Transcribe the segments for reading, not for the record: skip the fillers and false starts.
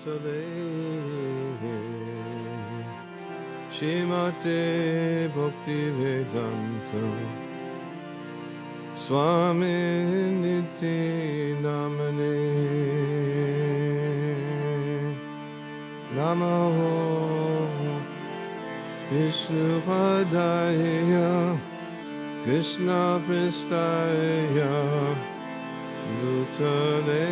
Tale Shrimate Bhakti Vedanta Swami Niti Namane Namaho Vishnu Padaya Krishna Pristaya Bhutale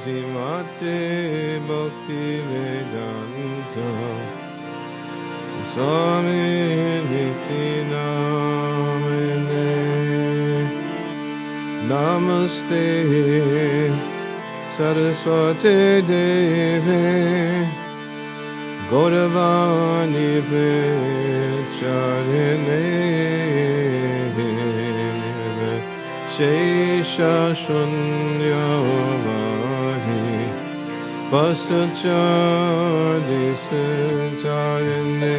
Srimate Bhakti Vedanta Swami Niti Namane Namaste Saraswati Devi Gauravani Pracharine Shesha Shunyavadi Vastachadi Santarine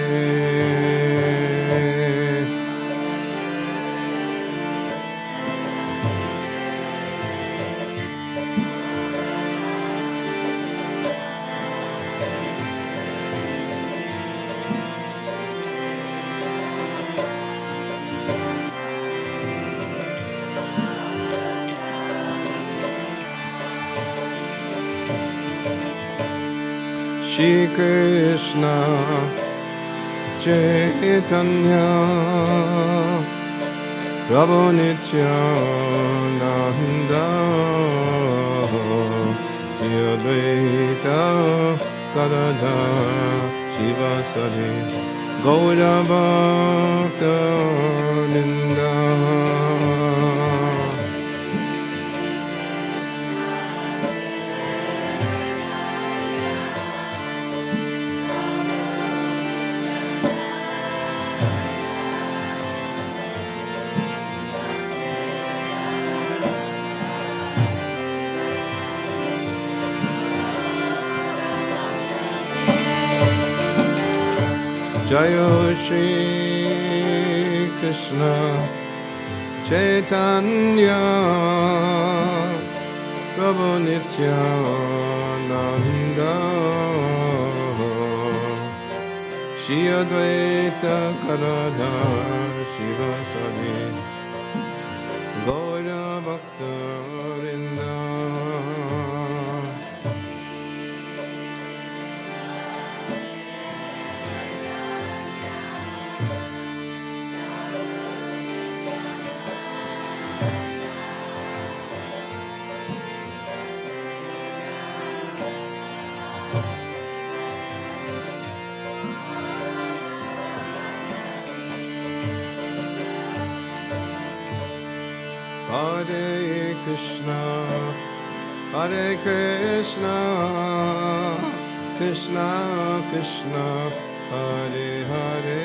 Shri Krishna Chaitanya Prabhu Nityananda Shri Advaita Gadadhara Shivasari Gaura Bhakta Vrinda Jayo Shri Krishna Chaitanya Prabhu Nityananda Shri Advaita Gadadhara Shivasari Gaura Bhakta Vrinda Hare Krishna, Hare Krishna, Krishna Krishna, Hare Hare,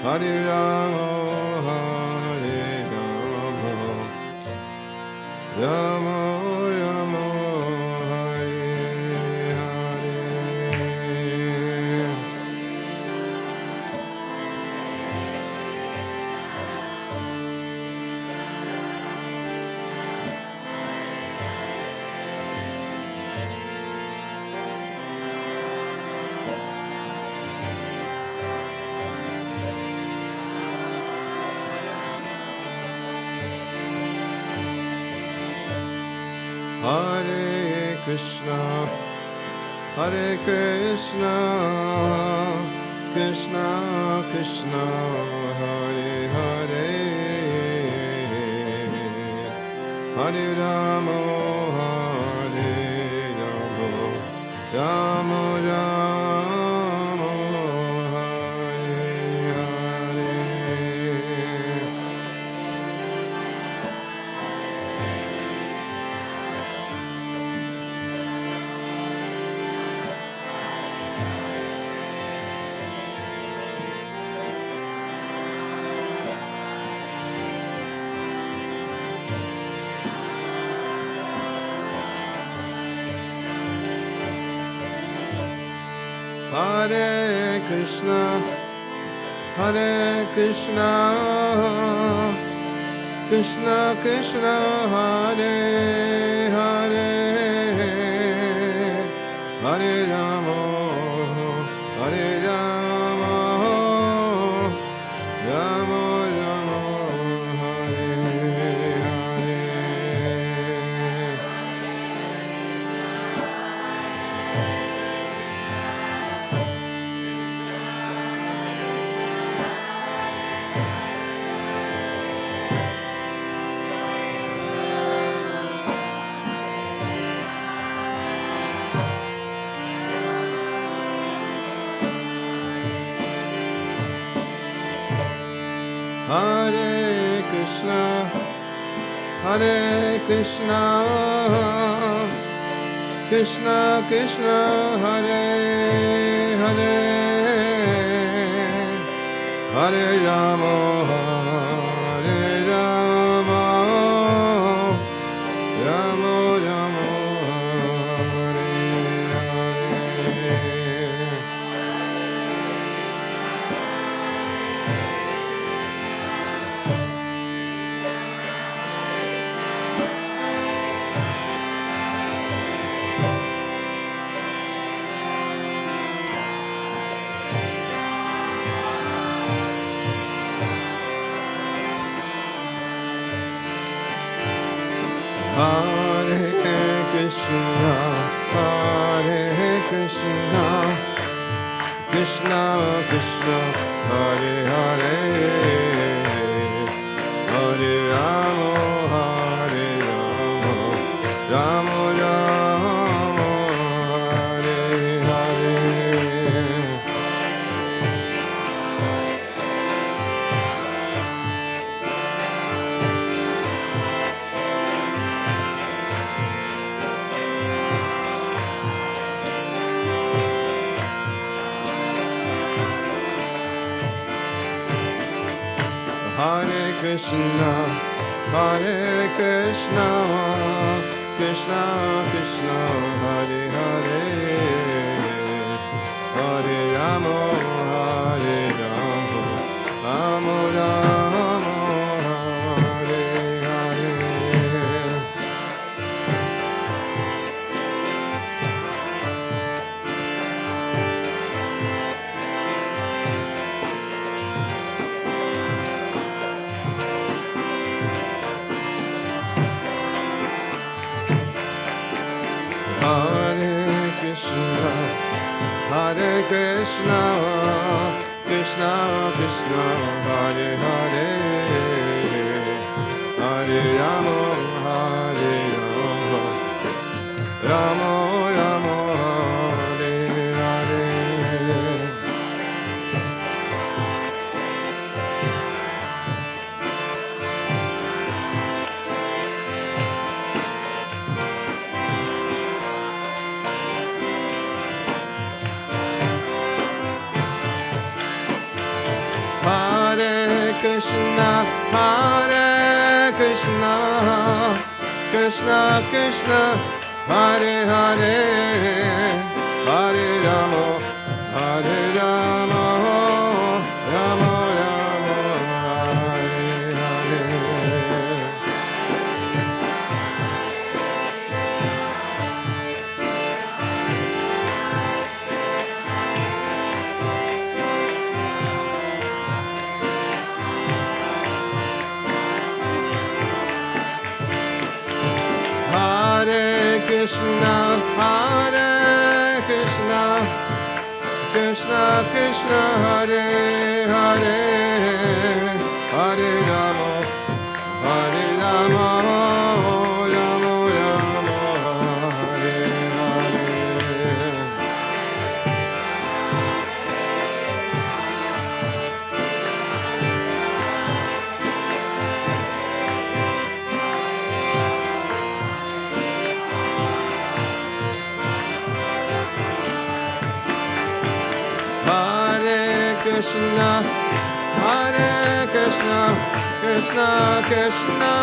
Hare Rama, Hare Rama, Rama Rama, Hare Hare. Hare Krishna, Hare Krishna, Krishna Krishna, Hare Hare, Hare Rama, Hare Rama, Rama Rama, Hare Hare. Hare Krishna, Hare Krishna, Krishna Krishna Hare Hare Hare Rama Hare Rama Rama Rama Hare Hare. Hare Krishna, Hare Krishna, Krishna Krishna, Hare Hare, Hare Rama, Hare Rama, Rama Rama, Hare Hare. Hare Krishna, Hare Krishna, Krishna Krishna, Hare Hare, Hare Rama, Hare Rama, Rama Rama, Hare Hare. Hare Krishna, Hare Krishna, Krishna Krishna, Hare Hare, Hare Rama, Hare Rama, Rama Rama, Hare Hare. Hare Krishna, Hare Krishna, Krishna Krishna, Hare Hare, Hare Rama, Hare Rama, Rama Rama, Hare Hare. Hare Krishna, Hare Krishna, Krishna Krishna, Hare Hare, Hare Rama, Hare Rama, Rama Rama, Hare Hare. Hare Krishna, Hare Krishna, Krishna Krishna, Hare Hare, Hare Rama, Hare Rama, Rama Rama, Hare Hare. Hare Krishna, Hare Krishna, Krishna Krishna,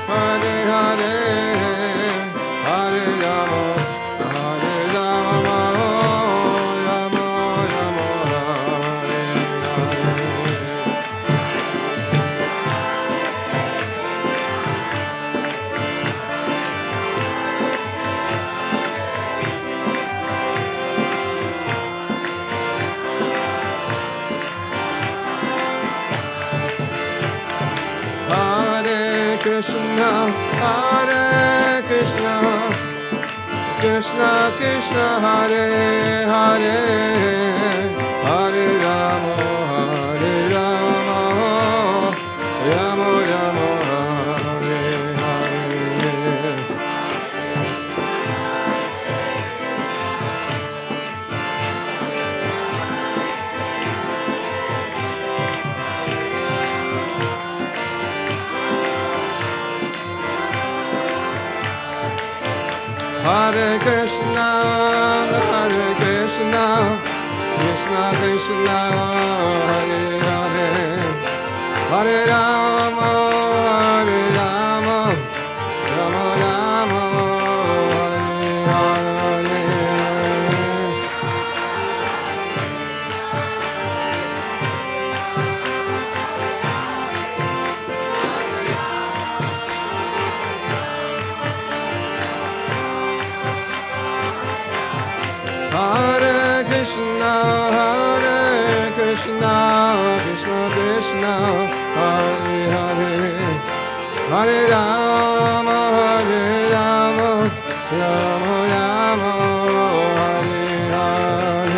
Hare Hare, Hare Rama, Hare Rama, Rama Rama, Hare Hare. Krishna, Hare Krishna, Krishna Krishna, Hare Hare, Hare Rama, Hare Rama, Rama Rama, Hare Hare. Hare Krishna, Krishna Krishna, Hare Hare, Hare Rama, Hare Rama, Rama Rama, Hare Hare. Hare Krishna, Krishna Krishna, Hare Hare, Hare Rama, Hare Rama, Rama Rama, Hare Hare.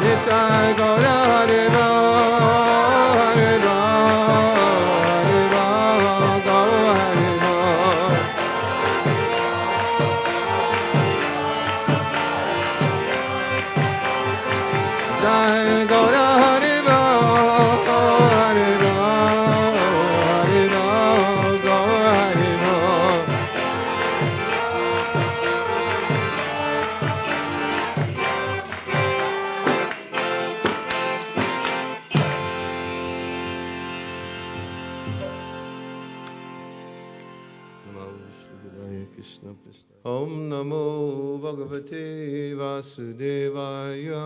Nitai Gaura Hare Rama, Hare Rama, Gaura Hare Rama. Nitai Gaura Hare Rama, Hare Rama, Gaura Hare Rama. Om Namo Bhagavate Vasudevaya.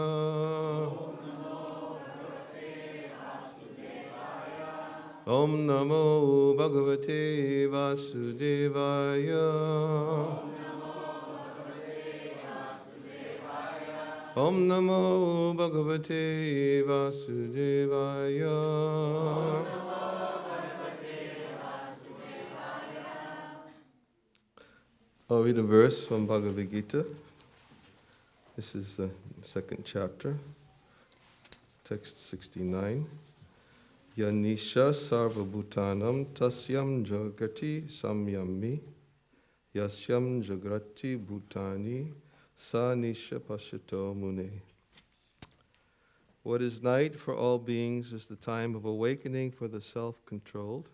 Om Namo Bhagavate Vasudevaya. Om Namo Bhagavate Vasudevaya. I'll read a verse from Bhagavad Gita. This is the second chapter, text 69. Yanisha sarva bhutanam tasyam jagati samyami yasyam jagrati bhutani sa nisha pashato mune. What is night for all beings is the time of awakening for the self-controlled,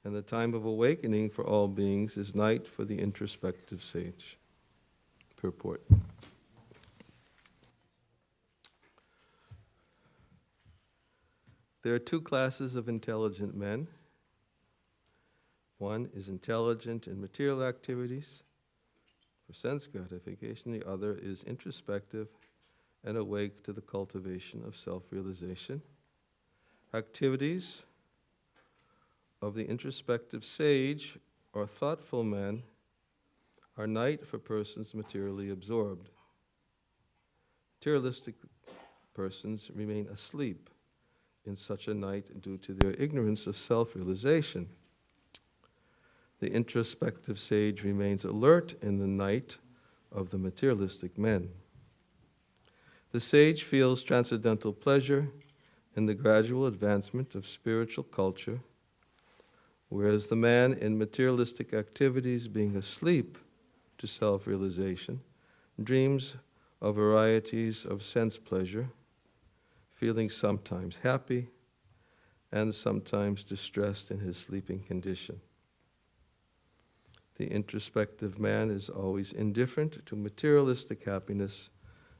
and the time of awakening for all beings is night for the introspective sage. Purport. There are two classes of intelligent men. One is intelligent in material activities for sense gratification. The other is introspective and awake to the cultivation of self-realization. Activities of the introspective sage or thoughtful man are night for persons materially absorbed. Materialistic persons remain asleep in such a night due to their ignorance of self-realization. The introspective sage remains alert in the night of the materialistic men. The sage feels transcendental pleasure in the gradual advancement of spiritual culture, whereas the man in materialistic activities, being asleep to self-realization, dreams of varieties of sense pleasure, feeling sometimes happy and sometimes distressed in his sleeping condition. The introspective man is always indifferent to materialistic happiness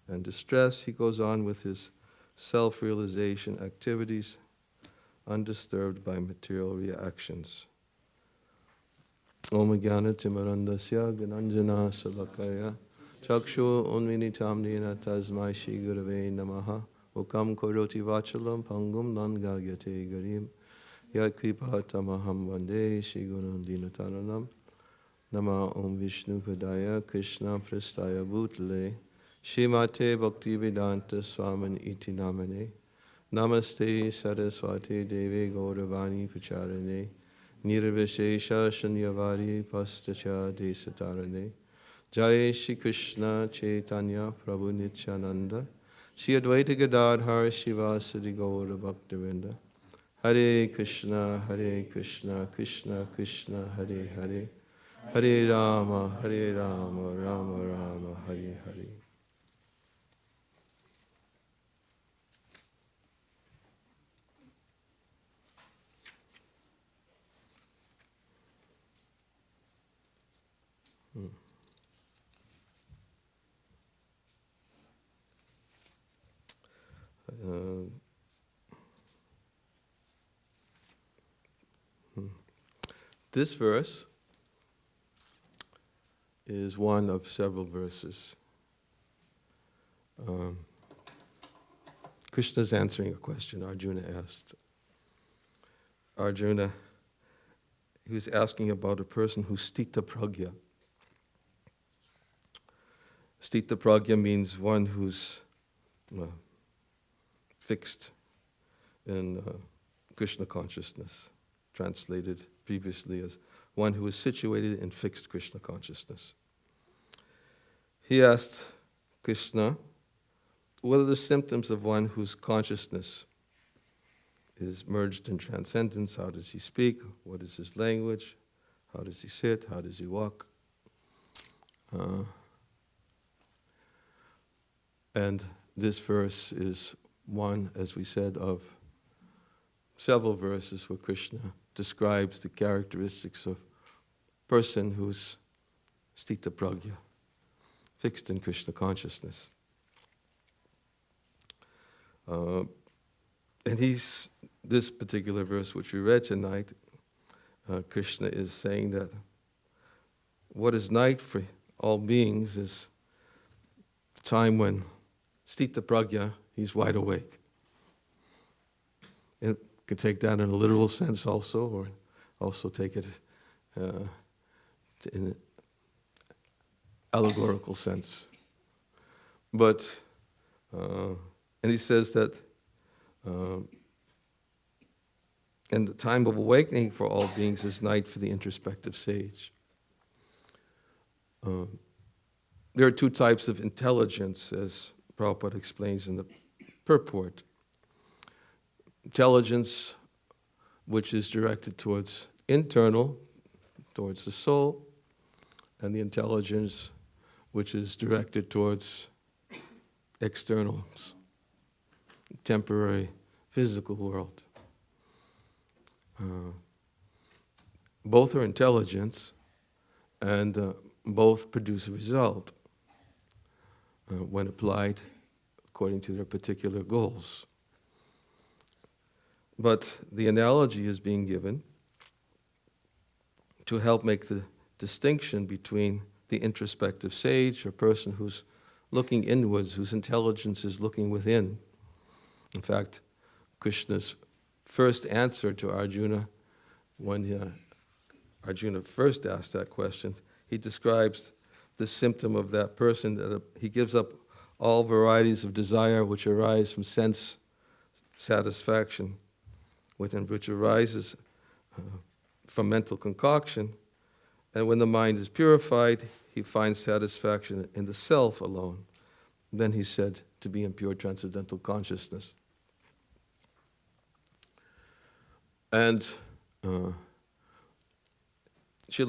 and distress. He goes on with his self-realization activities, undisturbed by material reactions. Om Jnana Timarandasya Gananjana Salakaya Chakshu Unvinitam Nina Tasmai Shri Gurave Namaha Ukam Koroti Vachalam Pangum Nangagyate Garim Yat Kripa Tamaham Vande Shri Gurun Dinatananam. Nama Om Vishnu Padaya Krishna Prastaya Bhutale Shrimate Bhaktivedanta Swamin Iti Namane Namaste Saraswati Devi Gauravani Pacharane Nirvishesha Shanyavari Pastacha Desatarane Jai Shri Krishna Chaitanya Prabhu Nityananda Shri Advaita Gadadhar Shivasadi Gaura Bhaktivinoda Hare Krishna Krishna Krishna Hare Hare Hare Rama, Rama Rama, Hare Hare. This verse is one of several verses. Krishna is answering a question Arjuna asked. Arjuna, he was asking about a person who's stita pragya. Stita pragya means one who's fixed in Krishna consciousness, translated previously as one who is situated in fixed Krishna consciousness. He asked Krishna, what are the symptoms of one whose consciousness is merged in transcendence? How does he speak? What is his language? How does he sit? How does he walk? And this verse is one, as we said, of several verses where Krishna describes the characteristics of a person who's stita pragya, fixed in Krishna consciousness. And this particular verse which we read tonight, Krishna is saying that what is night for all beings is the time when stita pragya, he's wide awake. And could take that in a literal sense also, or also take it in an allegorical sense. But, and he says that and the time of awakening for all beings is night for the introspective sage. There are two types of intelligence, as Prabhupada explains in the purport. Intelligence which is directed towards internal, towards the soul, and the intelligence which is directed towards externals, temporary physical world. Both are intelligence, and both produce a result when applied according to their particular goals. But the analogy is being given to help make the distinction between the introspective sage, a person who's looking inwards, whose intelligence is looking within. In fact, Krishna's first answer to Arjuna, when Arjuna first asked that question, he describes the symptom of that person, that he gives up all varieties of desire which arise from sense satisfaction, which arises from mental concoction. And when the mind is purified, he finds satisfaction in the self alone. Then he's said to be in pure transcendental consciousness. And Srila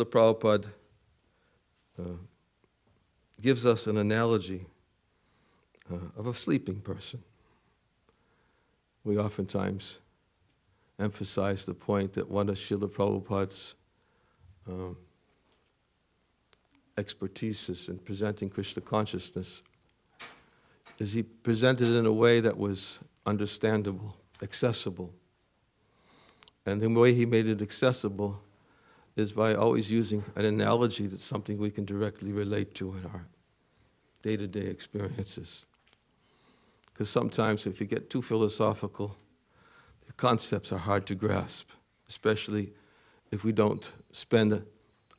Prabhupada gives us an analogy of a sleeping person. We oftentimes emphasize the point that one of Srila Prabhupada's expertises in presenting Krishna consciousness is he presented it in a way that was understandable, accessible. And the way he made it accessible is by always using an analogy that's something we can directly relate to in our day-to-day experiences. Because sometimes if you get too philosophical, the concepts are hard to grasp. especially if we don't spend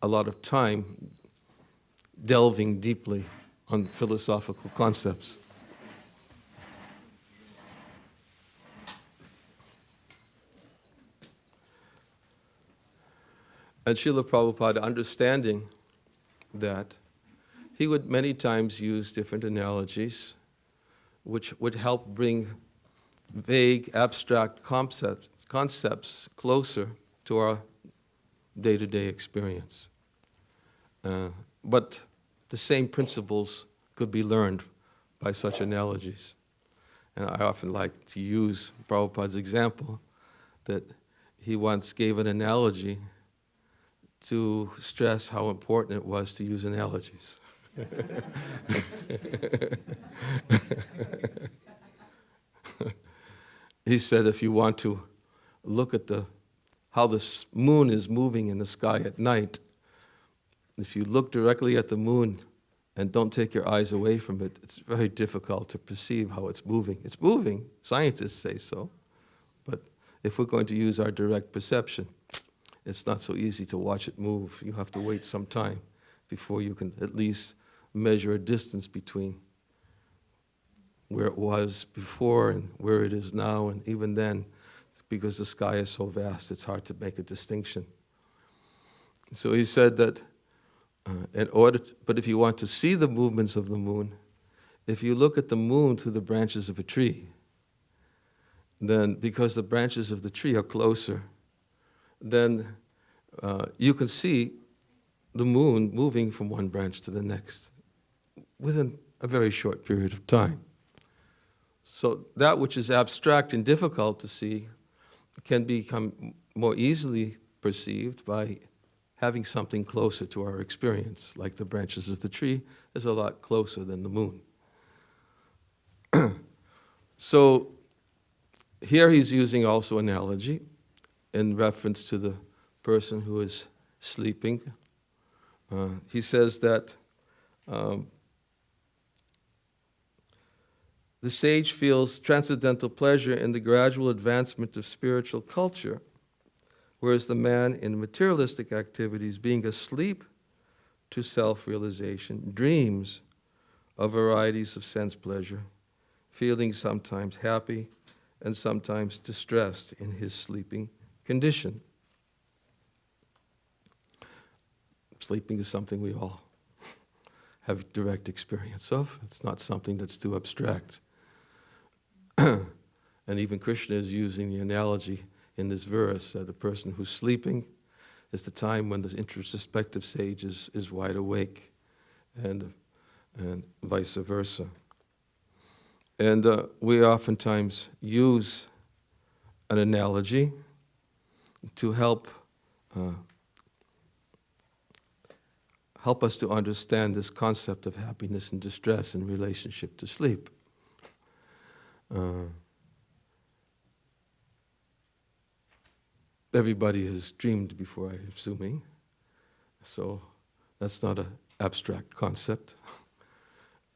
a lot of time delving deeply on philosophical concepts. And Srila Prabhupada, understanding that, he would many times use different analogies which would help bring vague, abstract concepts closer to our day-to-day experience. But the same principles could be learned by such analogies. And I often like to use Prabhupada's example that he once gave an analogy to stress how important it was to use analogies. He said if you want to look at how the moon is moving in the sky at night, if you look directly at the moon and don't take your eyes away from it, it's very difficult to perceive how it's moving. It's moving, scientists say so, but if we're going to use our direct perception, it's not so easy to watch it move. You have to wait some time before you can at least measure a distance between where it was before and where it is now, and even then, because the sky is so vast, it's hard to make a distinction. So he said that but if you want to see the movements of the moon, if you look at the moon through the branches of a tree, then because the branches of the tree are closer, then you can see the moon moving from one branch to the next within a very short period of time. So that which is abstract and difficult to see can become more easily perceived by having something closer to our experience, like the branches of the tree is a lot closer than the moon. So here he's using also analogy in reference to the person who is sleeping. He says that the sage feels transcendental pleasure in the gradual advancement of spiritual culture, whereas the man in materialistic activities, being asleep to self-realization, dreams of varieties of sense pleasure, feeling sometimes happy and sometimes distressed in his sleeping condition. Sleeping is something we all have direct experience of. It's not something that's too abstract. And even Krishna is using the analogy in this verse that the person who's sleeping is the time when the introspective sage is wide awake, and vice versa. And we oftentimes use an analogy to help us to understand this concept of happiness and distress in relationship to sleep. Everybody has dreamed before, I'm assuming, so that's not an abstract concept.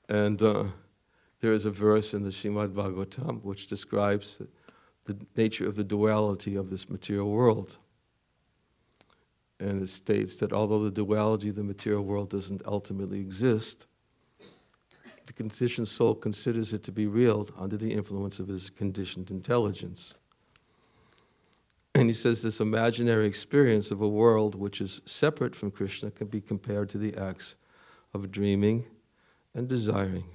And there is a verse in the Srimad Bhagavatam which describes the nature of the duality of this material world. And it states that although the duality of the material world doesn't ultimately exist, the conditioned soul considers it to be real under the influence of his conditioned intelligence. And he says this imaginary experience of a world which is separate from Krishna can be compared to the acts of dreaming and desiring.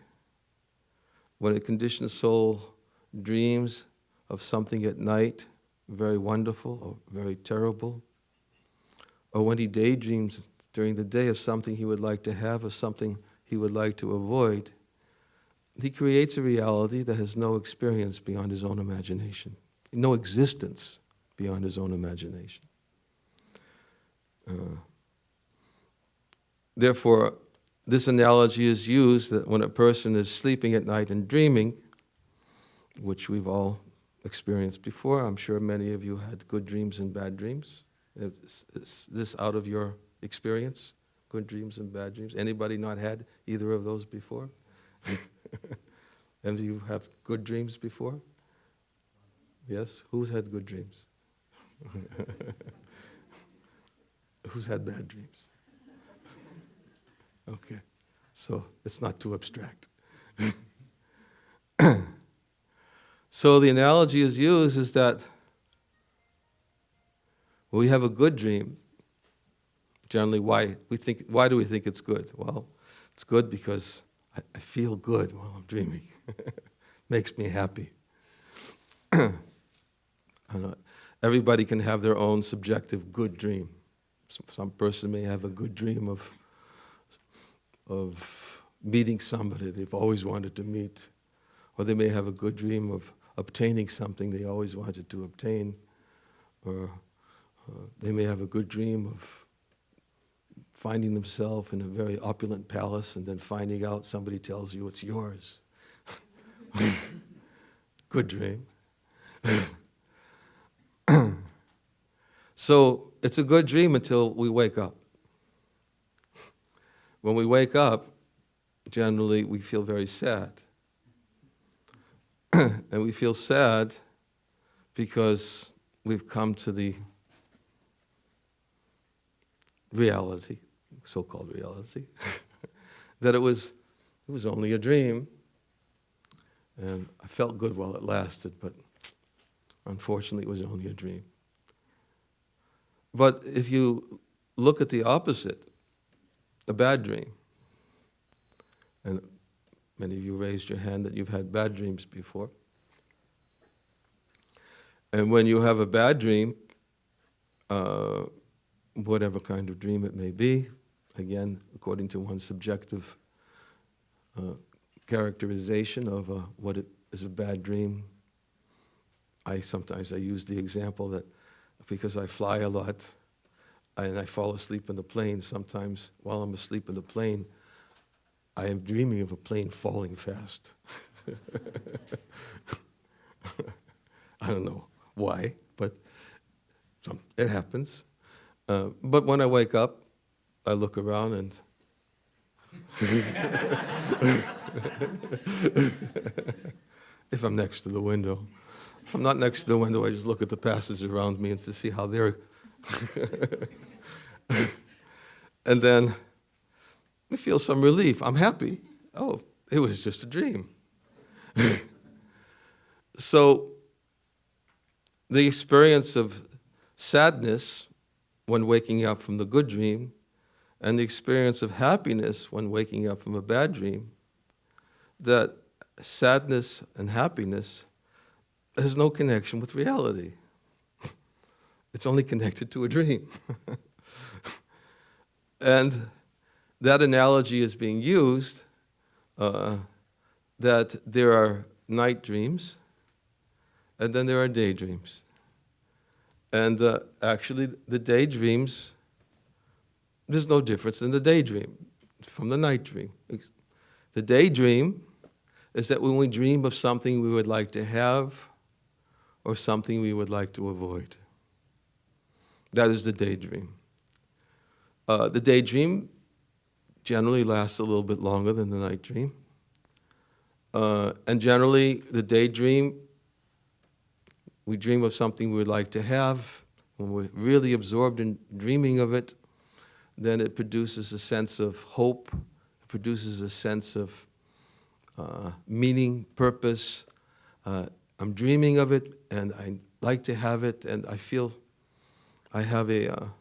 When a conditioned soul dreams of something at night, very wonderful or very terrible, or when he daydreams during the day of something he would like to have or something he would like to avoid, he creates a reality that has no experience beyond his own imagination, no existence beyond his own imagination. Therefore, this analogy is used that when a person is sleeping at night and dreaming, which we've all experienced before, I'm sure many of you had good dreams and bad dreams. Is this out of your experience? Good dreams and bad dreams? Anybody not had either of those before? And do you have good dreams before? Yes? Who's had good dreams? Who's had bad dreams? Okay, so it's not too abstract. So the analogy is used is that when we have a good dream, generally why do we think it's good? Well, it's good because I feel good while I'm dreaming. Makes me happy. I know, everybody can have their own subjective good dream. Some person may have a good dream of meeting somebody they've always wanted to meet, or they may have a good dream of obtaining something they always wanted to obtain, or they may have a good dream of finding themselves in a very opulent palace and then finding out somebody tells you it's yours. Good dream. So it's a good dream until we wake up. When we wake up, generally we feel very sad. And we feel sad because we've come to the reality, so-called reality, that it was only a dream, and I felt good while it lasted, but unfortunately it was only a dream. But if you look at the opposite, a bad dream, and many of you raised your hand that you've had bad dreams before. And when you have a bad dream, whatever kind of dream it may be, again, according to one's subjective characterization of what it is a bad dream, sometimes I use the example that because I fly a lot and I fall asleep in the plane, sometimes while I'm asleep in the plane, I am dreaming of a plane falling fast. I don't know why, but it happens. But when I wake up, I look around and if I'm next to the window. If I'm not next to the window, I just look at the passengers around me and to see how they're... And then I feel some relief. I'm happy. Oh, it was just a dream. So the experience of sadness when waking up from the good dream and the experience of happiness when waking up from a bad dream, that sadness and happiness has no connection with reality. It's only connected to a dream. And that analogy is being used that there are night dreams and then there are daydreams. And actually the daydreams, there's no difference in the daydream from the night dream. The daydream is that when we dream of something we would like to have or something we would like to avoid. That is the daydream. The daydream generally lasts a little bit longer than the night dream. And generally, the daydream, we dream of something we would like to have. When we're really absorbed in dreaming of it, then it produces a sense of hope, it produces a sense of meaning, purpose. I'm dreaming of it, and I like to have it, and I feel I have a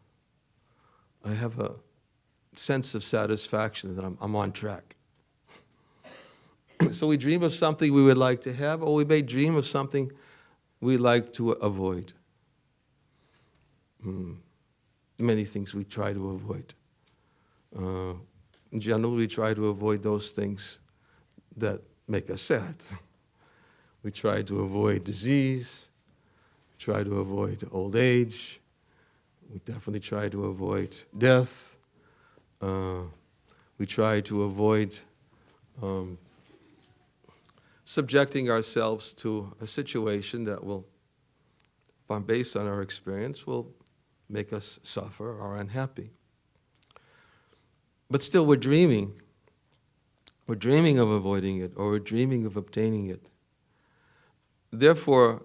sense of satisfaction that I'm on track. So we dream of something we would like to have, or we may dream of something we like to avoid. Many things we try to avoid. In general, we try to avoid those things that make us sad. We try to avoid disease, we try to avoid old age, we definitely try to avoid death, we try to avoid subjecting ourselves to a situation that will, based on our experience, will make us suffer or unhappy. But still we're dreaming. We're dreaming of avoiding it, or we're dreaming of obtaining it. Therefore,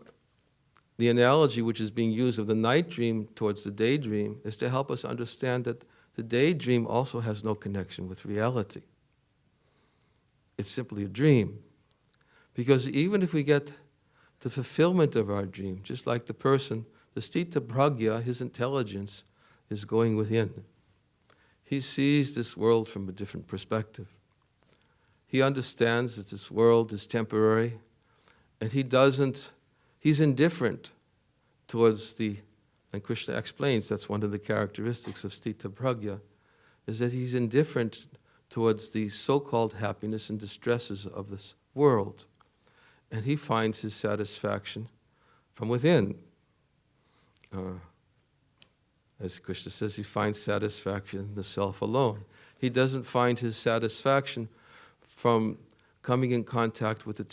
the analogy which is being used of the night dream towards the daydream is to help us understand that the daydream also has no connection with reality. It's simply a dream. Because even if we get the fulfillment of our dream, just like the person, the sthita prajna, his intelligence is going within. He sees this world from a different perspective. He understands that this world is temporary, and he's indifferent towards and Krishna explains that's one of the characteristics of sthita prajna, is that he's indifferent towards the so-called happiness and distresses of this world. And he finds his satisfaction from within. As Krishna says, he finds satisfaction in the self alone. He doesn't find his satisfaction from coming in contact with the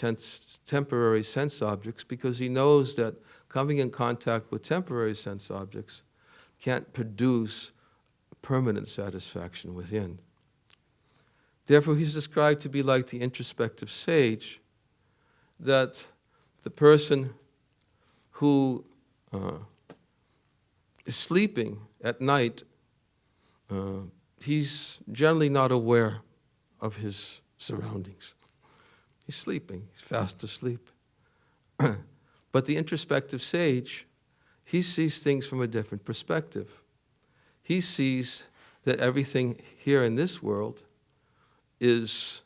temporary sense objects, because he knows that coming in contact with temporary sense objects can't produce permanent satisfaction within. Therefore, he's described to be like the introspective sage, that the person who is sleeping at night, he's generally not aware of his surroundings. He's sleeping, he's fast asleep. But the introspective sage, he sees things from a different perspective. He sees that everything here in this world is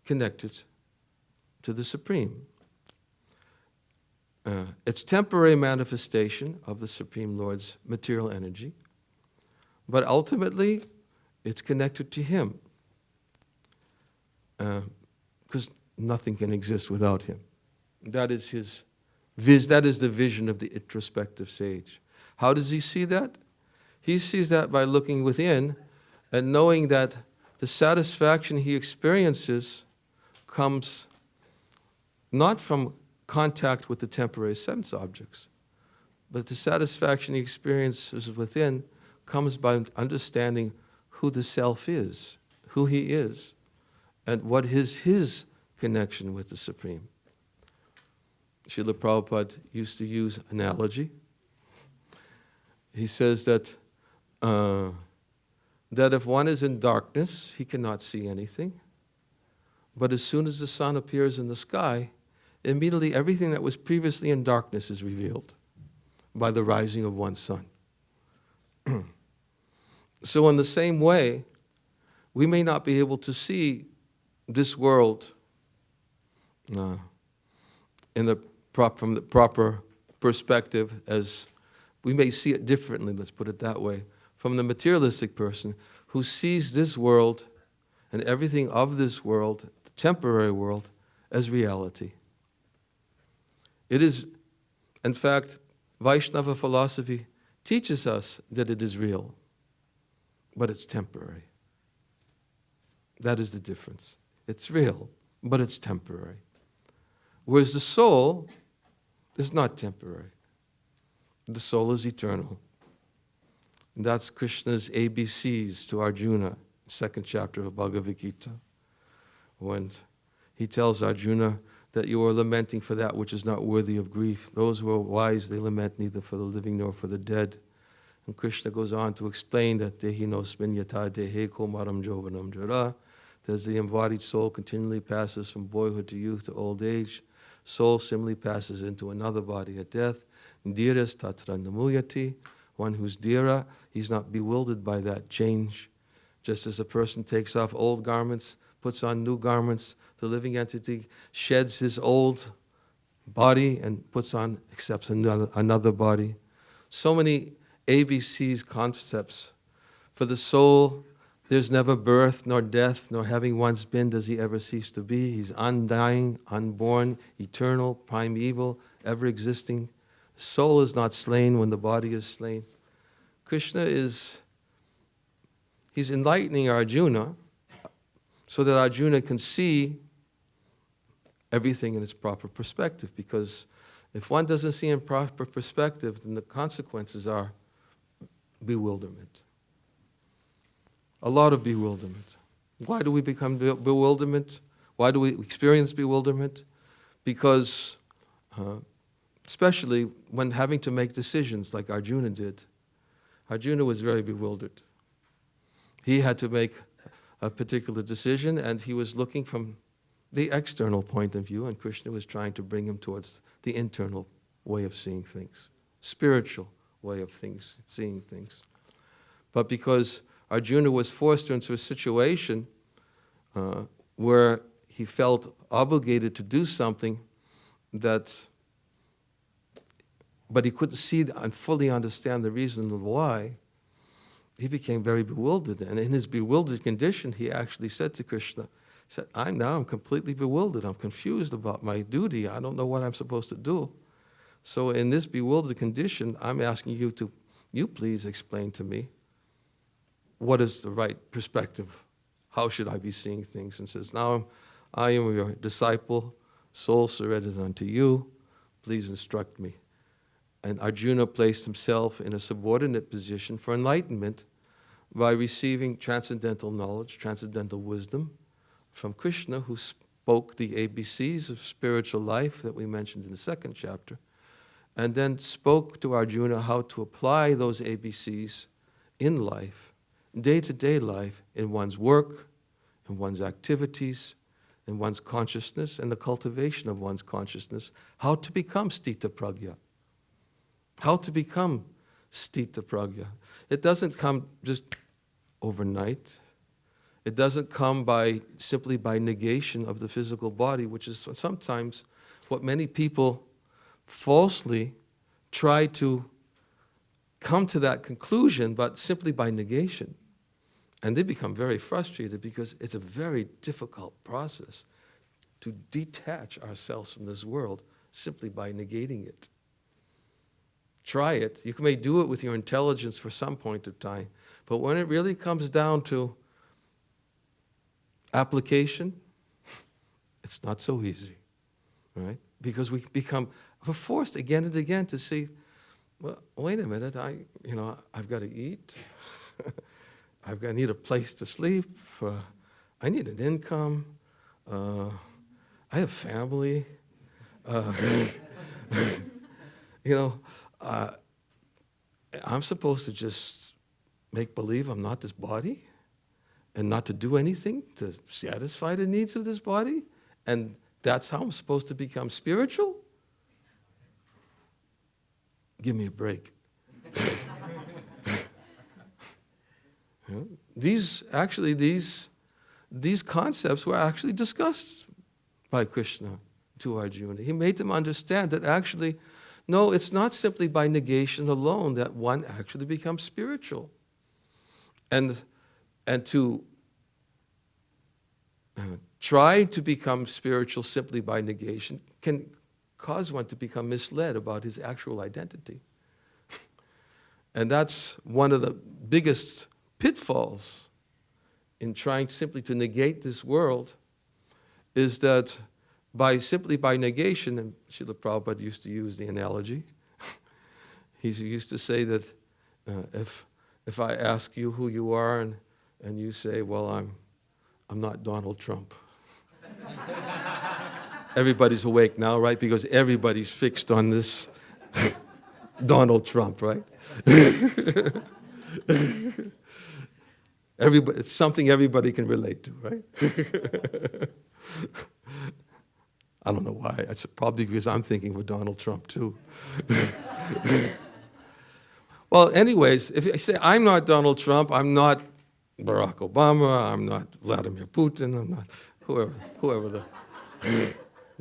connected to the Supreme. It's temporary manifestation of the Supreme Lord's material energy, but ultimately it's connected to Him, because nothing can exist without Him. That is the vision of the introspective sage. How does he see that? He sees that by looking within and knowing that the satisfaction he experiences comes not from contact with the temporary sense objects, but the satisfaction he experiences within comes by understanding who the self is, who he is, and what is his connection with the Supreme. Srila Prabhupada used to use analogy. He says that if one is in darkness, he cannot see anything. But as soon as the sun appears in the sky, immediately everything that was previously in darkness is revealed by the rising of one's sun. So in the same way, we may not be able to see this world from the proper perspective, as we may see it differently, let's put it that way, from the materialistic person who sees this world and everything of this world, the temporary world, as reality. It is, in fact, Vaishnava philosophy teaches us that it is real, but it's temporary. That is the difference. It's real, but it's temporary. Whereas the soul is not temporary. The soul is eternal. And that's Krishna's ABCs to Arjuna, second chapter of Bhagavad Gita, when he tells Arjuna that you are lamenting for that which is not worthy of grief. Those who are wise, they lament neither for the living nor for the dead. And Krishna goes on to explain that Dehi nosmin yata dehe komaram jovanam jara, that as the embodied soul continually passes from boyhood to youth to old age, soul similarly passes into another body at death. Dhiras tatra namuyati, one who's dhira, he's not bewildered by that change. Just as a person takes off old garments, puts on new garments, the living entity sheds his old body and accepts another body. So many ABCs concepts. For the soul, there's never birth, nor death, nor having once been does he ever cease to be. He's undying, unborn, eternal, primeval, ever existing. The soul is not slain when the body is slain. Krishna he's enlightening Arjuna so that Arjuna can see everything in its proper perspective. Because if one doesn't see in proper perspective, then the consequences are bewilderment. A lot of bewilderment. Why do we become bewilderment? Why do we experience bewilderment? Because especially when having to make decisions like Arjuna did. Arjuna was very bewildered. He had to make a particular decision, and he was looking from the external point of view, and Krishna was trying to bring him towards the internal way of seeing things, spiritual way of seeing things. But because Arjuna was forced into a situation where he felt obligated to do something but he couldn't see and fully understand the reason of why, he became very bewildered. And in his bewildered condition, he actually said to Krishna, he said, I'm completely bewildered. I'm confused about my duty. I don't know what I'm supposed to do. So in this bewildered condition, I'm asking you please explain to me what is the right perspective. How should I be seeing things? And says, now I am your disciple, soul surrendered unto you. Please instruct me. And Arjuna placed himself in a subordinate position for enlightenment by receiving transcendental knowledge, transcendental wisdom from Krishna, who spoke the ABCs of spiritual life that we mentioned in the second chapter, and then spoke to Arjuna how to apply those ABCs in life, day-to-day life, in one's work, in one's activities, in one's consciousness, and the cultivation of one's consciousness, how to become Sthita Pragya. How to become Sthita Pragya. It doesn't come just overnight. It doesn't come simply by negation of the physical body, which is sometimes what many people falsely try to come to that conclusion, but simply by negation. And they become very frustrated because it's a very difficult process to detach ourselves from this world simply by negating it. Try it. You may do it with your intelligence for some point of time, but when it really comes down to application, it's not so easy, right? Because we're forced again and again to see, well, wait a minute, I've got to eat, I need a place to sleep, I need an income, I have family, I'm supposed to just make believe I'm not this body and not to do anything to satisfy the needs of this body, and that's how I'm supposed to become spiritual? Give me a break. These concepts were actually discussed by Krishna to Arjuna. He made them understand that actually, no, it's not simply by negation alone that one actually becomes spiritual. And to try to become spiritual simply by negation can cause one to become misled about his actual identity. And that's one of the biggest pitfalls in trying simply to negate this world, is that simply by negation, and Srila Prabhupada used to use the analogy, he used to say that if I ask you who you are and you say, well, I'm not Donald Trump. Everybody's awake now, right? Because everybody's fixed on this Donald Trump, right? It's something everybody can relate to, right? I don't know why. It's probably because I'm thinking of Donald Trump too. Well, anyways, if I say I'm not Donald Trump, I'm not Barack Obama, I'm not Vladimir Putin, I'm not whoever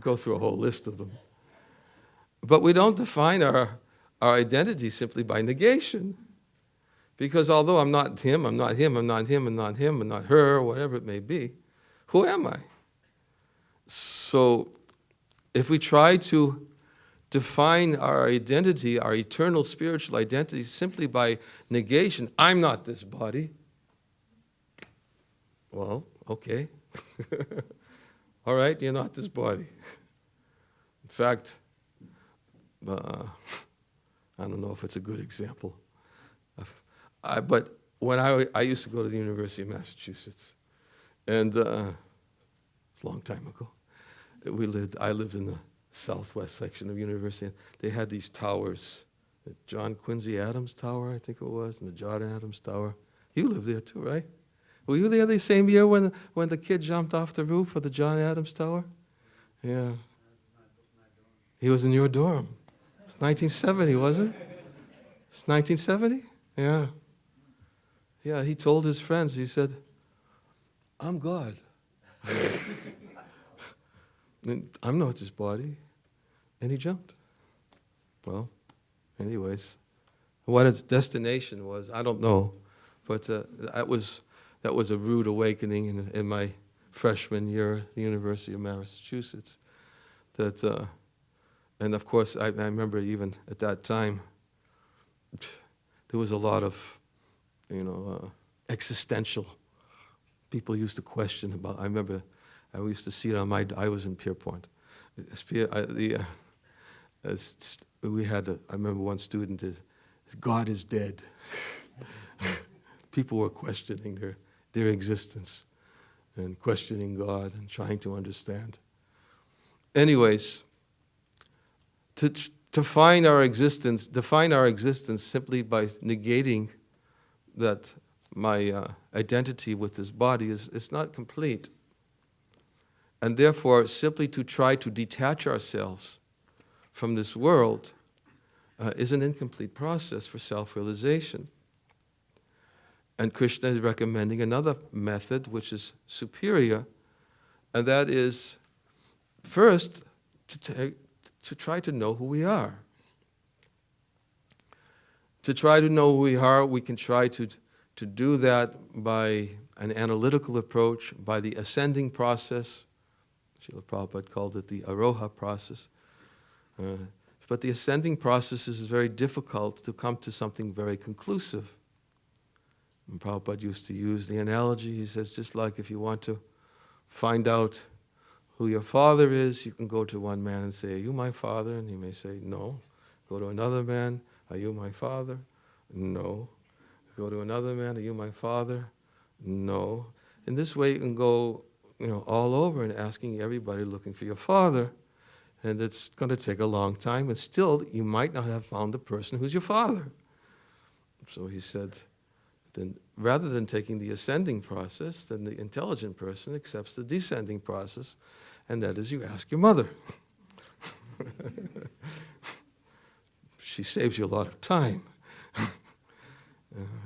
go through a whole list of them. But we don't define our identity simply by negation. Because although I'm not him, I'm not him, I'm not him, I'm not him, I'm not her, whatever it may be, who am I? So if we try to define our identity, our eternal spiritual identity, simply by negation, I'm not this body, well, okay. All right, you're not this body. In fact, I don't know if it's a good example. But when I used to go to the University of Massachusetts, and it's a long time ago, I lived in the southwest section of university. They had these towers, the John Quincy Adams Tower, I think it was, and the John Adams Tower. You lived there too, right? Were you there the same year when the kid jumped off the roof of the John Adams Tower? Yeah. He was in your dorm. It's 1970, wasn't it? It's 1970? Yeah. Yeah, he told his friends, he said, I'm God. I'm not this body. And he jumped. Well, anyways, what its destination was, I don't know. But that was a rude awakening in my freshman year at the University of Massachusetts. And of course, I remember even at that time, there was a lot of, existential. People used to question about. I remember, I used to see it on I was in Pierpont. We had. I remember one student is, God is dead. People were questioning their existence and questioning God and trying to understand. Anyways, to define our existence simply by negating that my identity with this body is not complete. And therefore, simply to try to detach ourselves from this world is an incomplete process for self-realization. And Krishna is recommending another method which is superior, and that is first to try to know who we are. To try to know who we are, we can try to do that by an analytical approach, by the ascending process. Srila Prabhupada called it the Aroha process. But the ascending process is very difficult to come to something very conclusive. And Prabhupada used to use the analogy, he says, just like if you want to find out who your father is, you can go to one man and say, are you my father? And he may say, no. Go to another man, are you my father? No. Go to another man, are you my father? No. In this way, you can go all over and asking everybody looking for your father. And it's going to take a long time, and still you might not have found the person who's your father. So he said, then rather than taking the ascending process, then the intelligent person accepts the descending process, and that is you ask your mother. She saves you a lot of time.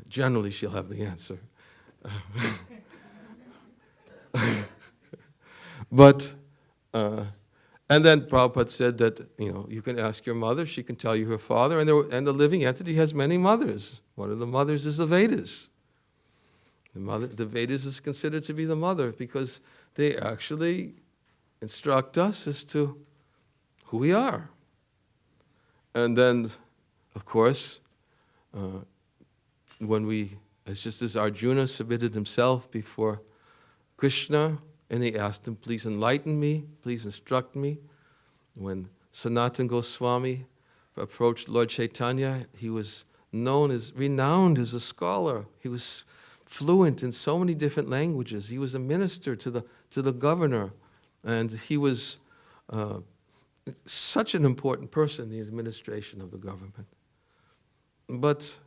Generally, she'll have the answer. And then Prabhupada said that you can ask your mother, she can tell you her father, and the living entity has many mothers. One of the mothers is the Vedas. The Vedas is considered to be the mother because they actually instruct us as to who we are. And then, of course, just as Arjuna submitted himself before Krishna, and he asked him, please enlighten me, please instruct me. When Sanatana Goswami approached Lord Chaitanya, he was renowned as a scholar. He was fluent in so many different languages. He was a minister to the governor, and he was such an important person in the administration of the government. But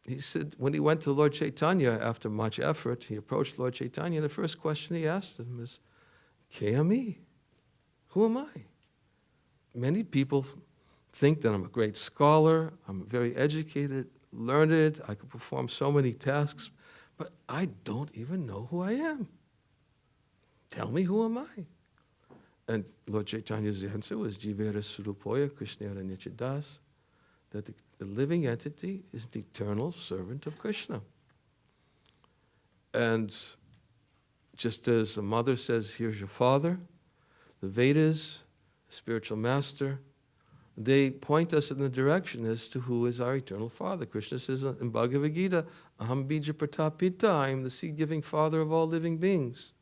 he said, when he went to Lord Chaitanya, after much effort, he approached Lord Chaitanya, and the first question he asked him is, "Ke ami? Who am I?" Many people think that I'm a great scholar, I'm very educated, learned, I could perform so many tasks, but I don't even know who I am. Tell me, who am I? And Lord Chaitanya's answer was, Jivera Surupoya Krishnera Nichidas, that the living entity is the eternal servant of Krishna. And just as the mother says, here's your father, the Vedas, the spiritual master, they point us in the direction as to who is our eternal father. Krishna says in Bhagavad Gita, Aham bija pratapita, I am the seed-giving father of all living beings.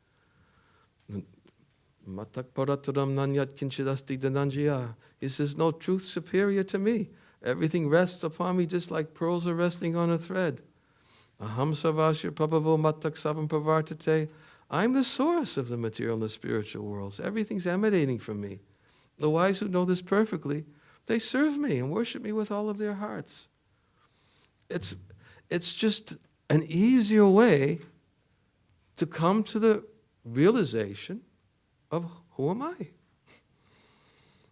Matak parataram nanyat kinchidasti dhananjaya. He says, no truth superior to me. Everything rests upon me just like pearls are resting on a thread. Aham sarvasya prabhavo matak savam pravartate. I'm the source of the material and the spiritual worlds. Everything's emanating from me. The wise who know this perfectly, they serve me and worship me with all of their hearts. It's just an easier way to come to the realization of who am I?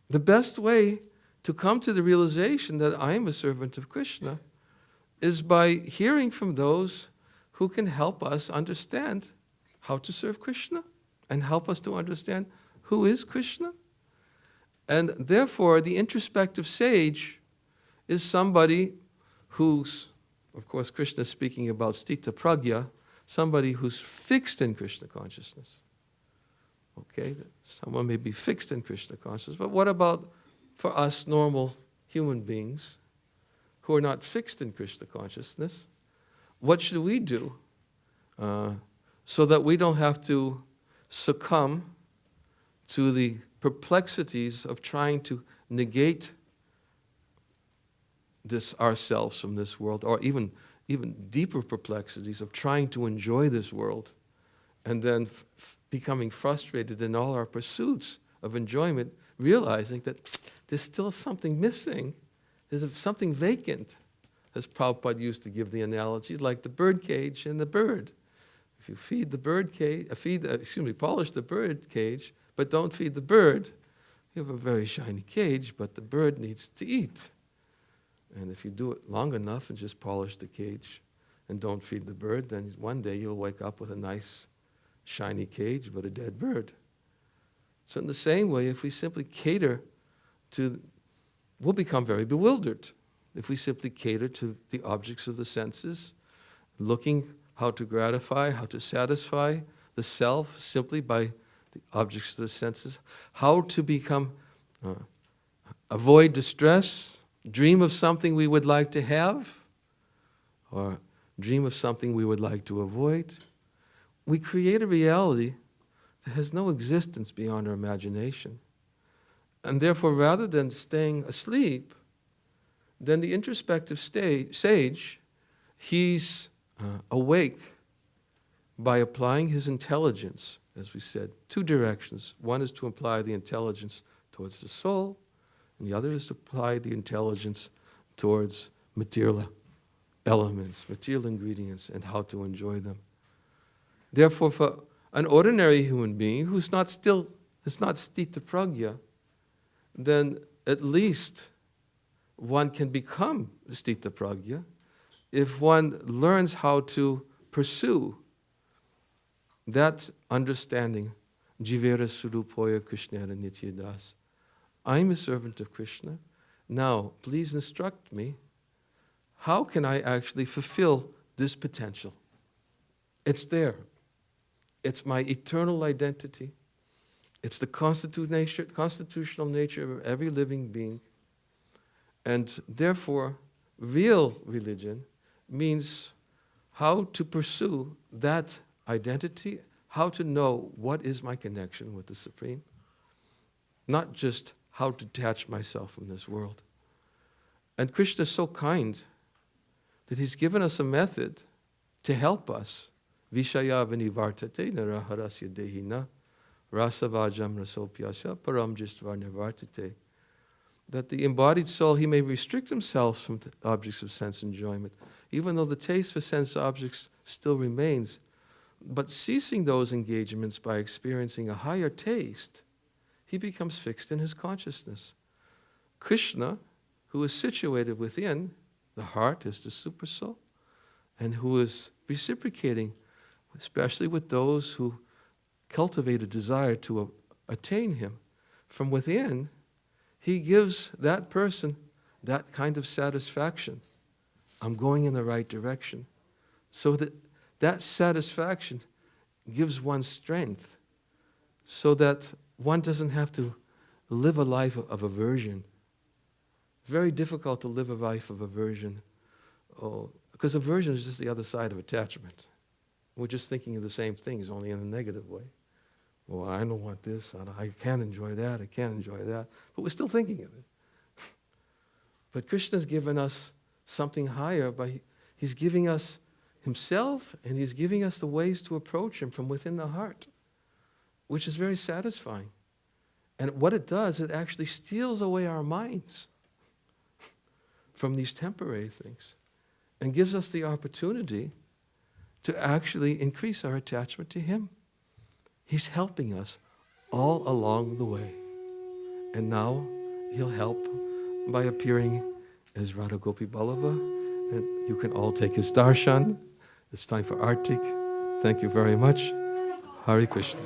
The best way to come to the realization that I am a servant of Krishna is by hearing from those who can help us understand how to serve Krishna and help us to understand who is Krishna. And therefore, the introspective sage is somebody who's, of course, Krishna is speaking about stita pragya, somebody who's fixed in Krishna consciousness. Okay, someone may be fixed in Krishna consciousness, but what about for us normal human beings who are not fixed in Krishna consciousness? What should we do so that we don't have to succumb to the perplexities of trying to negate this ourselves from this world, or even deeper perplexities of trying to enjoy this world and then becoming frustrated in all our pursuits of enjoyment, realizing that there's still something missing, there's something vacant, as Prabhupada used to give the analogy, like the bird cage and the bird. If you feed the bird cage, polish the bird cage, but don't feed the bird, you have a very shiny cage, but the bird needs to eat. And if you do it long enough and just polish the cage and don't feed the bird, then one day you'll wake up with a nice shiny cage, but a dead bird. So in the same way, if we simply cater to, we'll become very bewildered. If we simply cater to the objects of the senses, looking how to gratify, how to satisfy the self simply by the objects of the senses, how to become, avoid distress, dream of something we would like to have, or dream of something we would like to avoid. We create a reality that has no existence beyond our imagination. And therefore, rather than staying asleep, then the introspective sage, he's awake by applying his intelligence, as we said, two directions. One is to apply the intelligence towards the soul, and the other is to apply the intelligence towards material elements, material ingredients, and how to enjoy them. Therefore, for an ordinary human being who's not stita pragya, then at least one can become stita pragya if one learns how to pursue that understanding, jivera surupoya krishnara nityadas. I'm a servant of Krishna. Now, please instruct me, how can I actually fulfill this potential? It's there. It's my eternal identity. It's the constitutional nature of every living being. And therefore, real religion means how to pursue that identity, how to know what is my connection with the Supreme, not just how to detach myself from this world. And Krishna is so kind that he's given us a method to help us. Vishaya vinivartate naraharasya dehina rasavajam rasopyasya param jistva nivartate. That the embodied soul, he may restrict himself from objects of sense enjoyment, even though the taste for sense objects still remains. But ceasing those engagements by experiencing a higher taste, he becomes fixed in his consciousness. Krishna, who is situated within, the heart is the supersoul, and who is reciprocating, especially with those who cultivate a desire to attain him. From within, he gives that person that kind of satisfaction. I'm going in the right direction. So that satisfaction gives one strength so that one doesn't have to live a life of aversion. Very difficult to live a life of aversion. Because aversion is just the other side of attachment. We're just thinking of the same things, only in a negative way. Well, I don't want this, I can't enjoy that, I can't enjoy that. But we're still thinking of it. But Krishna's given us something higher by he's giving us himself, and he's giving us the ways to approach him from within the heart, which is very satisfying. And what it does, it actually steals away our minds from these temporary things and gives us the opportunity to actually increase our attachment to Him. He's helping us all along the way. And now He'll help by appearing as Radha Gopi Ballava. And you can all take His darshan. It's time for Artik. Thank you very much. Hare Krishna.